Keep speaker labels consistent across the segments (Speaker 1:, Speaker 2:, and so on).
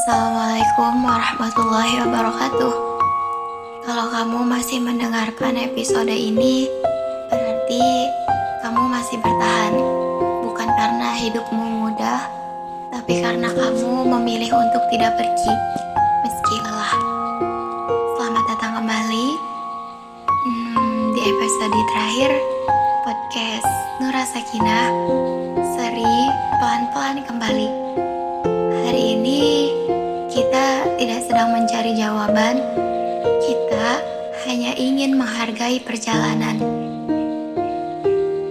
Speaker 1: Assalamualaikum warahmatullahi wabarakatuh. Kalau kamu masih mendengarkan episode ini, berarti kamu masih bertahan. Bukan karena hidupmu mudah, tapi karena kamu memilih untuk tidak pergi, meski lelah. Selamat datang kembali di episode terakhir podcast Nura Sakinah, seri Pelan-Pelan Kembali. Hari ini kita tidak sedang mencari jawaban, kita hanya ingin menghargai perjalanan.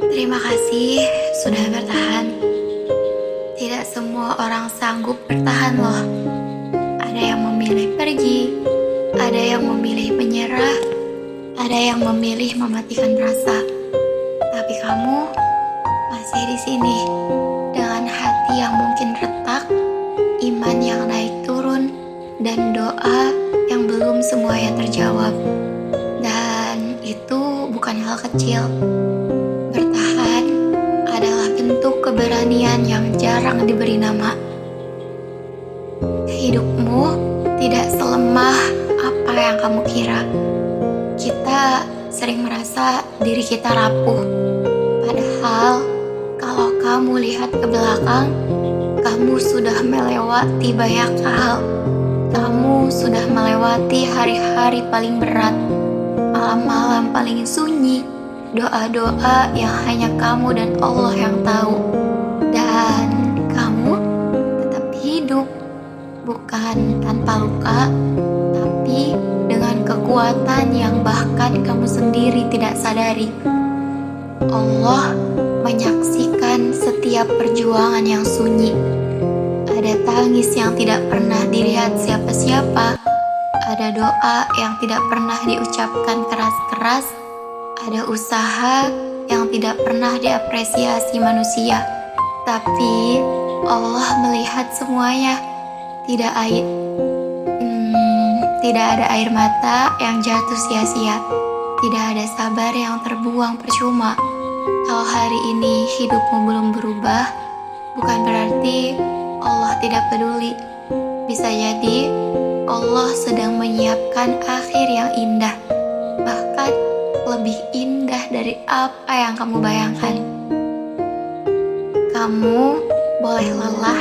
Speaker 1: Terima kasih sudah bertahan. Tidak semua orang sanggup bertahan loh. Ada yang memilih pergi, ada yang memilih menyerah, ada yang memilih mematikan rasa. Tapi kamu masih di sini dengan hati yang mungkin retak, iman yang naik turun, dan doa yang belum semuanya terjawab. Dan itu bukan hal kecil. Bertahan adalah bentuk keberanian yang jarang diberi nama. Hidupmu tidak selemah apa yang kamu kira. Kita sering merasa diri kita rapuh. Padahal kalau kamu lihat ke belakang, kamu sudah melewati banyak hal. Kamu sudah melewati hari-hari paling berat, malam-malam paling sunyi, doa-doa yang hanya kamu dan Allah yang tahu. Dan kamu tetap hidup, bukan tanpa luka, tapi dengan kekuatan yang bahkan kamu sendiri tidak sadari. Allah menyaksikan setiap perjuangan yang sunyi. Ada tangis yang tidak pernah dilihat siapa-siapa. Ada doa yang tidak pernah diucapkan keras-keras. Ada usaha yang tidak pernah diapresiasi manusia. Tapi Allah melihat semuanya. Tidak ada air mata yang jatuh sia-sia. Tidak ada sabar yang terbuang percuma. Kalau hari ini hidupmu belum berubah, bukan berarti Allah tidak peduli. Bisa jadi Allah sedang menyiapkan akhir yang indah, bahkan lebih indah dari apa yang kamu bayangkan. Kamu boleh lelah,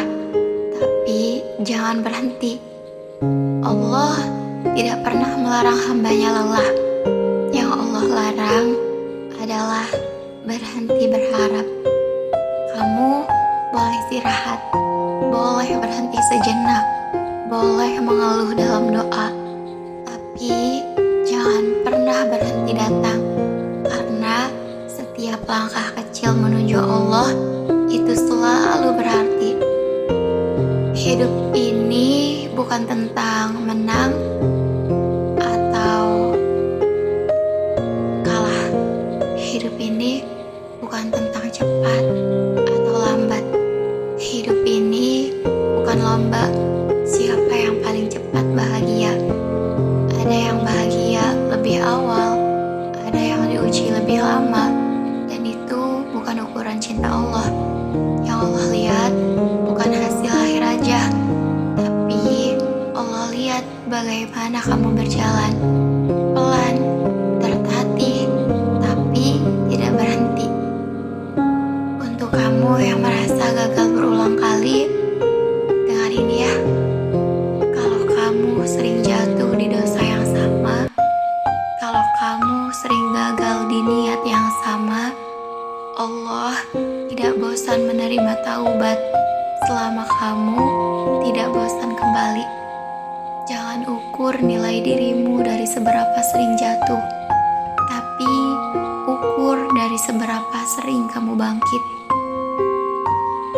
Speaker 1: tapi jangan berhenti. Allah tidak pernah melarang hambanya lelah. Yang Allah larang adalah berhenti berharap. Kamu boleh istirahat, boleh berhenti sejenak, boleh mengeluh dalam doa, tapi jangan pernah berhenti datang, karena setiap langkah kecil menuju Allah itu selalu berarti. Hidup ini bukan tentang menang atau kalah. Hidup ini bukan tentang cepat atau lambat. Hidup ini bukan lomba siapa yang paling cepat bahagia. Ada yang bahagia lebih awal, ada yang diuji lebih lama, dan itu bukan ukuran cinta Allah. Yang Allah lihat bukan hasil akhir aja, tapi Allah lihat bagaimana kamu berjalan pelan, tertatih, tapi tidak berhenti. Untuk kamu yang merasa gagal berulang kali, dengar ini ya. Kalau kamu sering jatuh di dosa yang sama, kalau kamu sering gagal di niat yang sama, Allah tidak bosan menerima taubat selama kamu tidak bosan kembali. Jangan ukur nilai dirimu dari seberapa sering jatuh, tapi ukur dari seberapa sering kamu bangkit.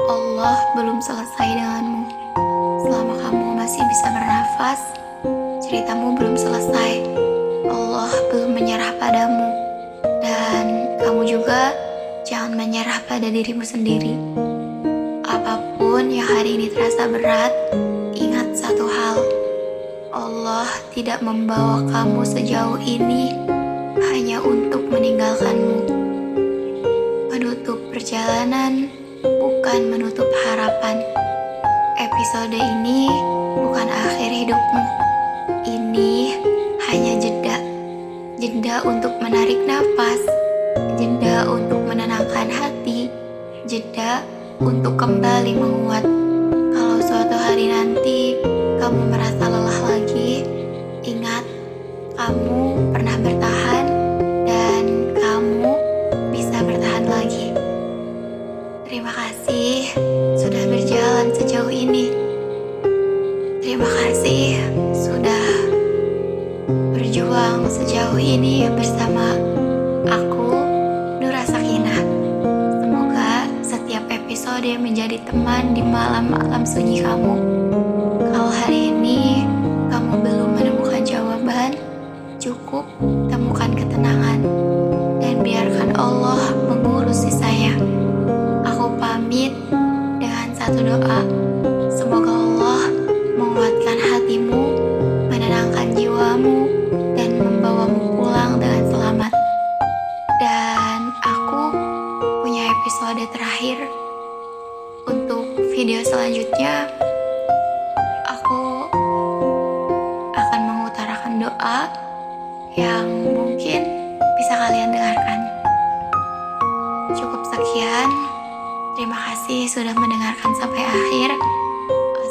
Speaker 1: Allah belum selesai denganmu. Selama kamu masih bisa bernafas, ceritamu belum selesai. Allah belum menyerah padamu. Dan kamu juga jangan menyerah pada dirimu sendiri. Apapun yang hari ini terasa berat, ingat satu hal. Allah tidak membawa kamu sejauh ini hanya untuk meninggalkanmu. Menutup perjalanan bukan menutup harapan. Episode ini bukan akhir hidupmu. Ini hanya jeda untuk menarik nafas, jeda untuk menenangkan hati, jeda untuk kembali menguat. Kalau suatu hari nanti kamu merasa lelah lagi, ingat kamu pernah bertahan dan kamu bisa bertahan lagi. Terima kasih sudah berjalan sejauh ini. Terima kasih sudah berjuang sejauh ini bersama aku, Nura Sakinah. Semoga setiap episode menjadi teman di malam-malam sunyi kamu. Kalau hari ini kamu belum menemukan jawaban, cukup temukan ketenangan dan biarkan Allah mengurus sisanya. Aku pamit dengan satu doa. Semoga Allah menguatkan hatimu, menenangkan jiwamu, dan membawamu pulang dengan selamat. Dan aku punya episode terakhir. Untuk video selanjutnya, aku akan mengutarakan doa yang mungkin bisa kalian dengarkan. Cukup sekian. Terima kasih sudah mendengarkan sampai akhir.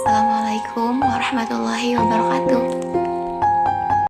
Speaker 1: Assalamualaikum warahmatullahi wabarakatuh.